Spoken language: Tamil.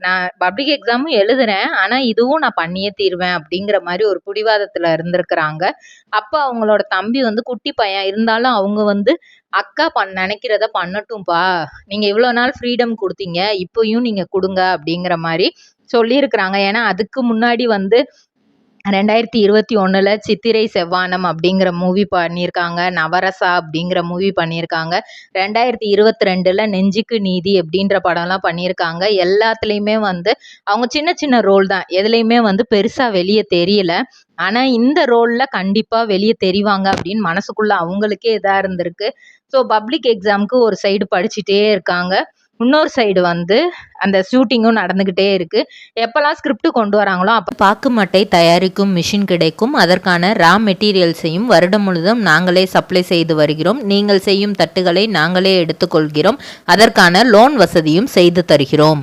நான் பப்ளிக் எக்ஸாமும் எழுதுறேன். ஆனா இதுவும் நான் பண்ணியே தீருவேன் அப்படிங்கிற மாரி ஒரு பிடிவாதத்துல இருந்திருக்கிறாங்க. அப்ப அவங்களோட தம்பி வந்து குட்டி பையன் இருந்தாலும் அவங்க வந்து, "அக்கா நெனைக்கிறத பண்ணட்டும்பா. நீங்க இவ்வளோ நாள் ஃப்ரீடம் குடுத்தீங்க. இப்பயும் நீங்க குடுங்க." அப்படிங்கிற மாரி சொல்லியிருக்கிறாங்க. ஏன்னா அதுக்கு முன்னாடி வந்து 2021ல சித்திரை செவ்வானம் அப்படிங்கிற மூவி பண்ணியிருக்காங்க. நவரசா அப்படிங்கிற மூவி பண்ணியிருக்காங்க. 2022ல நெஞ்சுக்கு நீதி அப்படின்ற படம்லாம் பண்ணியிருக்காங்க. எல்லாத்துலயுமே வந்து அவங்க சின்ன சின்ன ரோல் தான். எதுலயுமே வந்து பெருசா வெளிய தெரியல. ஆனா இந்த ரோல்ல கண்டிப்பா வெளிய தெரிவாங்க அப்படின்னு மனசுக்குள்ள அவங்களுக்கே இதா இருந்திருக்கு. ஸோ பப்ளிக் எக்ஸாம்க்கு ஒரு சைடு படிச்சுட்டே இருக்காங்க. இன்னொரு சைடு வந்து அந்த ஷூட்டிங்கும் நடந்துகிட்டே இருக்கு. எப்பலாம் ஸ்கிரிப்ட் கொண்டு வராங்களோ அப்ப பாக்கு மட்டை தயாரிக்கும் மிஷின் கிடைக்கும். அதற்கான ரா மெட்டீரியல்ஸையும் வருடம் முழுதும் நாங்களே சப்ளை செய்து வருகிறோம். நீங்கள் செய்யும் தட்டுகளை நாங்களே எடுத்துக்கொள்கிறோம். அதற்கான லோன் வசதியும் செய்து தருகிறோம்.